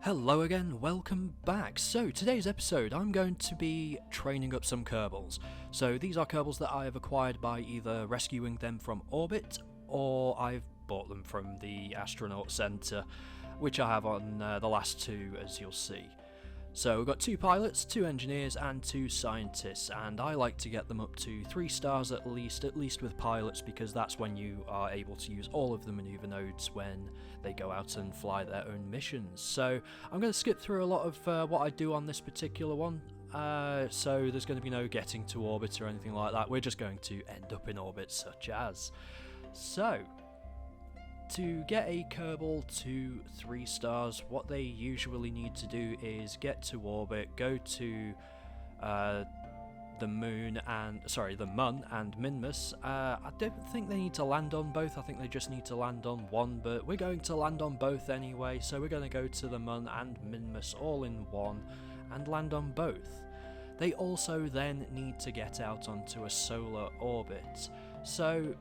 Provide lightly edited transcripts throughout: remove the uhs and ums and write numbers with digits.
Hello again, welcome back. So today's episode I'm going to be training up some Kerbals. So these are Kerbals that I have acquired by either rescuing them from orbit or I've bought them from the astronaut centre, which I have on the last two, as you'll see. So we've got 2 pilots, 2 engineers and 2 scientists, and I like to get them up to 3 stars at least with pilots, because that's when you are able to use all of the manoeuvre nodes when they go out and fly their own missions. So I'm going to skip through a lot of what I do on this particular one, so there's going to be no getting to orbit or anything like that. We're just going to end up in orbit such as. So to get a Kerbal to 3 stars, what they usually need to do is get to orbit, go to the Mun and Minmus. I don't think they need to land on both, I think they just need to land on one, but we're going to land on both anyway, so we're going to go to the Mun and Minmus all in one and land on both. They also then need to get out onto a solar orbit, so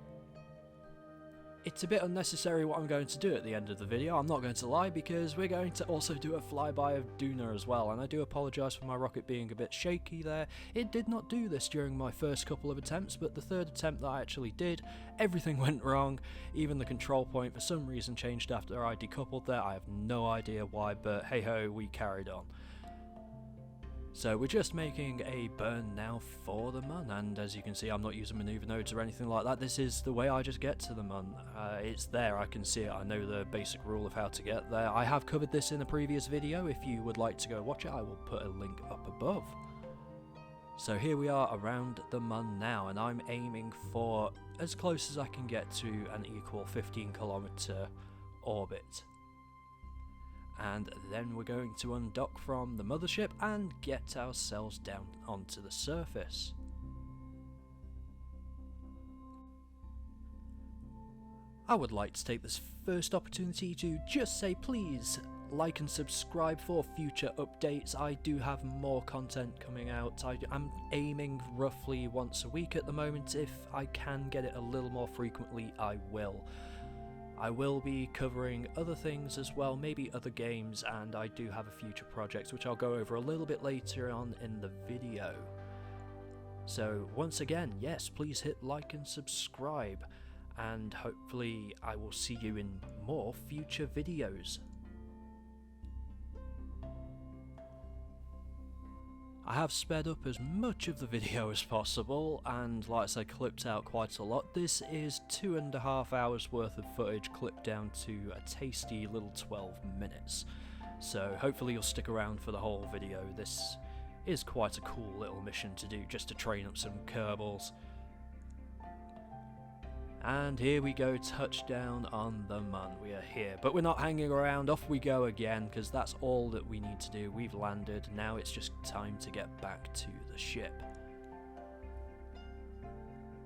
it's a bit unnecessary what I'm going to do at the end of the video, I'm not going to lie, because we're going to also do a flyby of Duna as well, and I do apologise for my rocket being a bit shaky there. It did not do this during my first couple of attempts, but the third attempt that I actually did, everything went wrong. Even the control point for some reason changed after I decoupled there. I have no idea why, but hey ho, we carried on. So we're just making a burn now for the Mun, and as you can see I'm not using manoeuvre nodes or anything like that. This is the way I just get to the Mun. It's there, I can see it, I know the basic rule of how to get there. I have covered this in a previous video. If you would like to go watch it, I will put a link up above. So here we are around the Mun now, and I'm aiming for as close as I can get to an equal 15km orbit. And then we're going to undock from the mothership and get ourselves down onto the surface. I would like to take this first opportunity to just say please like and subscribe for future updates. I do have more content coming out. I'm aiming roughly once a week at the moment. If I can get it a little more frequently, I will. I will be covering other things as well, maybe other games, and I do have a future project which I'll go over a little bit later on in the video. So once again, yes, please hit like and subscribe, and hopefully I will see you in more future videos. I have sped up as much of the video as possible, and like I said, clipped out quite a lot. This is 2.5 hours worth of footage clipped down to a tasty little 12 minutes. So hopefully you'll stick around for the whole video. This is quite a cool little mission to do, just to train up some Kerbals. And here we go, touchdown on the Mun. We are here, but we're not hanging around. Off we go again, because that's all that we need to do. We've landed, now it's just time to get back to the ship.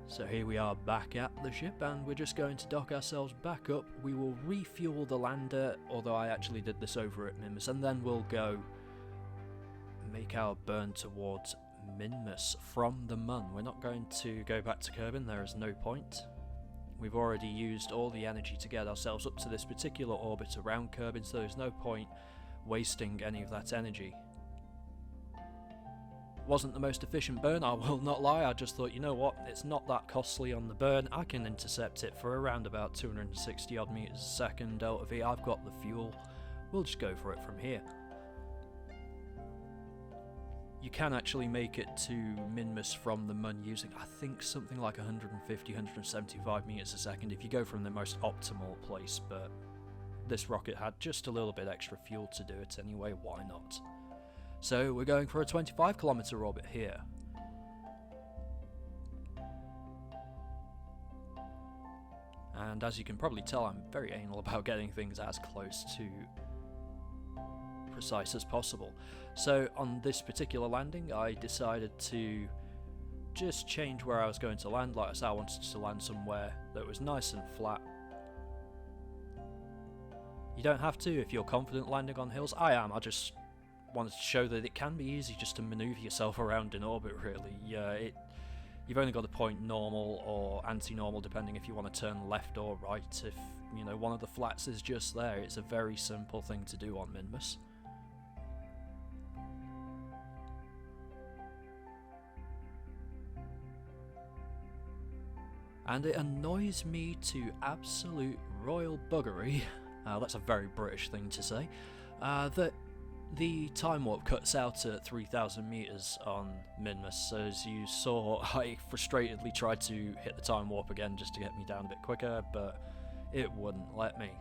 So here we are back at the ship, and we're just going to dock ourselves back up. We will refuel the lander, although I actually did this over at Minmus, and then we'll go make our burn towards Minmus from the Mun. We're not going to go back to Kerbin, there is no point. We've already used all the energy to get ourselves up to this particular orbit around Kerbin, so there's no point wasting any of that energy. Wasn't the most efficient burn, I will not lie. I just thought, you know what, it's not that costly on the burn, I can intercept it for around about 260 odd meters a second delta V. I've got the fuel, we'll just go for it from here. You can actually make it to Minmus from the Mun using, I think, something like 150, 175 meters a second if you go from the most optimal place, but this rocket had just a little bit extra fuel to do it anyway, why not? So we're going for a 25km orbit here. And as you can probably tell, I'm very anal about getting things as close to precise as possible. So on this particular landing I decided to just change where I was going to land. Like I said, I wanted to land somewhere that was nice and flat. You don't have to if you're confident landing on hills. I am, I just wanted to show that it can be easy just to manoeuvre yourself around in orbit really. You've only got to point normal or anti-normal depending if you want to turn left or right. If you know one of the flats is just there, it's a very simple thing to do on Minmus. and it annoys me to absolute royal buggery, that's a very British thing to say, that the time warp cuts out at 3,000 meters on Minmus. As you saw, I frustratedly tried to hit the time warp again just to get me down a bit quicker, but it wouldn't let me.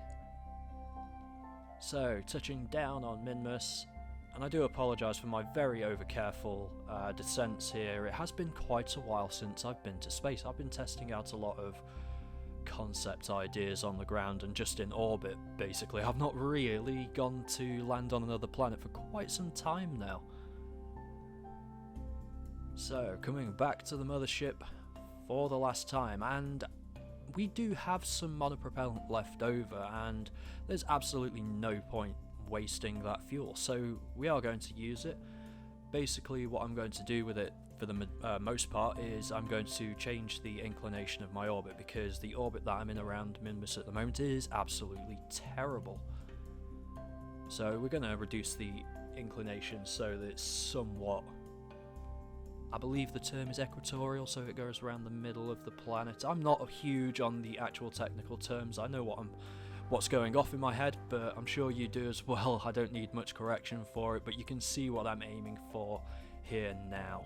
So, touching down on Minmus, and I do apologise for my very over-careful descents here. It has been quite a while since I've been to space. I've been testing out a lot of concept ideas on the ground and just in orbit, basically. I've not really gone to land on another planet for quite some time now. So, coming back to the mothership for the last time, and we do have some monopropellant left over, and there's absolutely no point wasting that fuel, so we are going to use it. Basically what I'm going to do with it for the most part is I'm going to change the inclination of my orbit, because the orbit that I'm in around Minmus at the moment is absolutely terrible. So we're going to reduce the inclination so that it's somewhat, I believe the term is equatorial, so it goes around the middle of the planet. I'm not huge on the actual technical terms. I know what's going off in my head, but I'm sure you do as well. I don't need much correction for it, but you can see what I'm aiming for here now.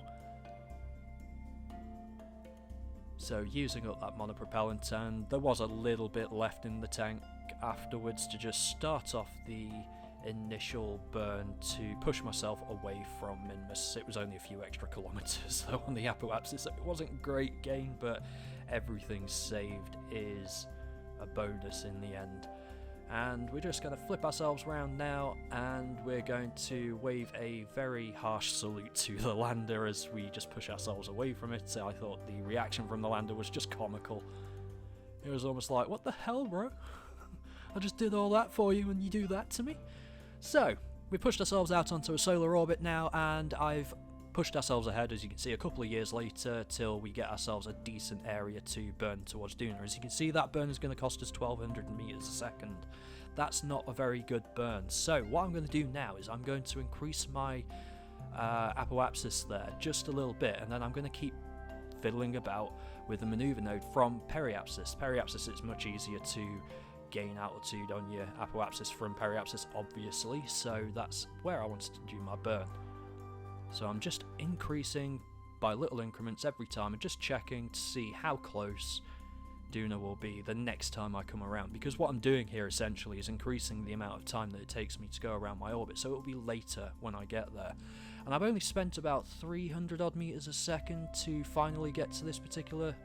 So using up that monopropellant, and there was a little bit left in the tank afterwards to just start off the initial burn to push myself away from Minmus. It was only a few extra kilometers though on the apoapsis, so it wasn't great gain, but everything saved is a bonus in the end. And we're just going to flip ourselves around now, and we're going to wave a very harsh salute to the lander as we just push ourselves away from it. So I thought the reaction from the lander was just comical. It was almost like, what the hell, bro? I just did all that for you and you do that to me? So, we pushed ourselves out onto a solar orbit now, and I've pushed ourselves ahead, as you can see, a couple of years later, till we get ourselves a decent area to burn towards Duna. As you can see, that burn is going to cost us 1,200 meters a second. That's not a very good burn. So what I'm going to do now is I'm going to increase my apoapsis there just a little bit, and then I'm going to keep fiddling about with the manoeuvre node from periapsis. Periapsis is much easier to gain altitude on your apoapsis from periapsis, obviously, so that's where I wanted to do my burn. So I'm just increasing by little increments every time and just checking to see how close Duna will be the next time I come around, because what I'm doing here essentially is increasing the amount of time that it takes me to go around my orbit, so it'll be later when I get there. And I've only spent about 300 odd meters a second to finally get to this particular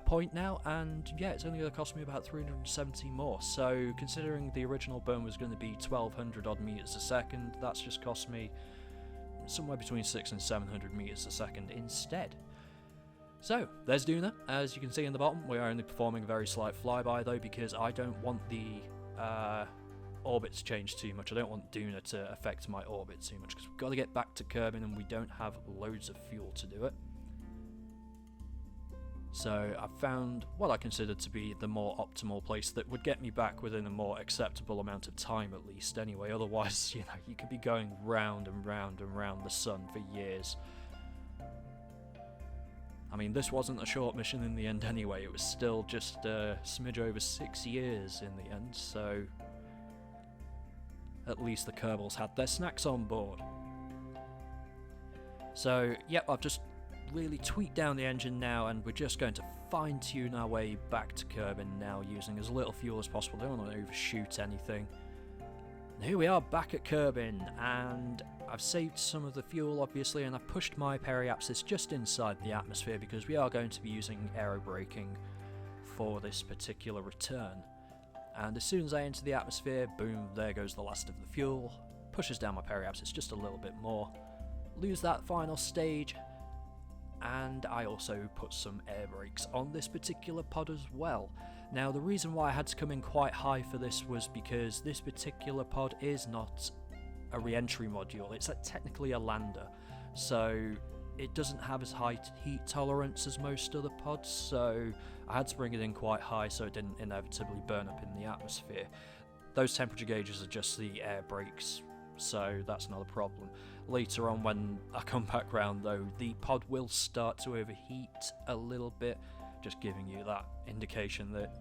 point now, and yeah, it's only going to cost me about 370 more. So considering the original burn was going to be 1,200 odd meters a second, that's just cost me somewhere between 600 and 700 meters a second instead. So there's Duna. As you can see in the bottom, we're only performing a very slight flyby though, because I don't want the orbit to change too much. I don't want Duna to affect my orbit too much, because we've got to get back to Kerbin and we don't have loads of fuel to do it. So I've found what I consider to be the more optimal place that would get me back within a more acceptable amount of time at least anyway. Otherwise, you know, you could be going round and round and round the sun for years. I mean, this wasn't a short mission in the end anyway. It was still just a smidge over 6 years in the end, so at least the Kerbals had their snacks on board. So, yep, I've just really tweaked down the engine now, and we're just going to fine-tune our way back to Kerbin now, using as little fuel as possible. Don't want to overshoot anything. And here we are back at Kerbin, and I've saved some of the fuel obviously, and I've pushed my periapsis just inside the atmosphere because we are going to be using aerobraking for this particular return. And as soon as I enter the atmosphere, boom, there goes the last of the fuel. Pushes down my periapsis just a little bit more. Lose that final stage. And I also put some air brakes on this particular pod as well. Now the reason why I had to come in quite high for this was because this particular pod is not a re-entry module, it's technically a lander, so it doesn't have as high heat tolerance as most other pods, so I had to bring it in quite high so it didn't inevitably burn up in the atmosphere. Those temperature gauges are just the air brakes, so that's not a problem. Later on when I come back round though, the pod will start to overheat a little bit, just giving you that indication that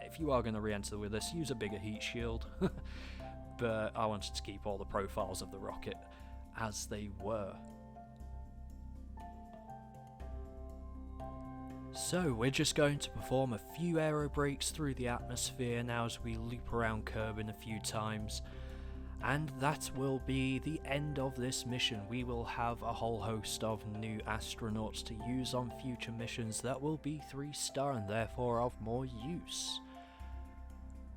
if you are going to re-enter with this, use a bigger heat shield. But I wanted to keep all the profiles of the rocket as they were. So we're just going to perform a few aero brakes through the atmosphere now as we loop around Kerbal a few times, and that will be the end of this mission. We will have a whole host of new astronauts to use on future missions that will be 3-star and therefore of more use.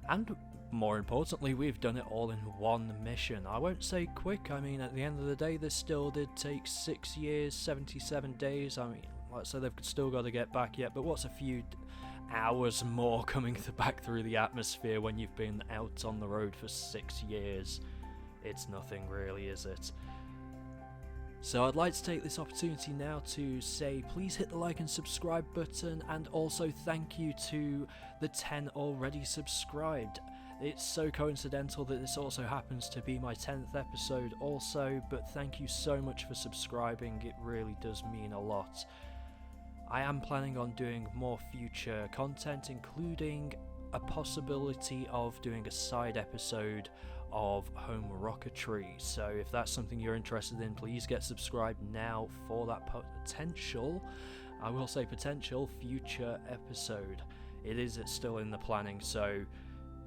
And more importantly, we've done it all in one mission. I won't say quick, I mean at the end of the day this still did take 6 years, 77 days. I mean, like I said, they've still got to get back yet, but what's a few hours more coming back through the atmosphere when you've been out on the road for 6 years? It's nothing really, is it? So I'd like to take this opportunity now to say please hit the like and subscribe button, and also thank you to the 10 already subscribed. It's so coincidental that this also happens to be my 10th episode also, but thank you so much for subscribing, it really does mean a lot. I am planning on doing more future content, including a possibility of doing a side episode of home rocketry, so if that's something you're interested in, please get subscribed now for that potential, I will say potential, future episode. It's still in the planning, so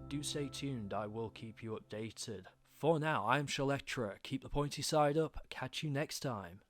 do stay tuned, I will keep you updated. For now, I'm Shalectra, keep the pointy side up, catch you next time.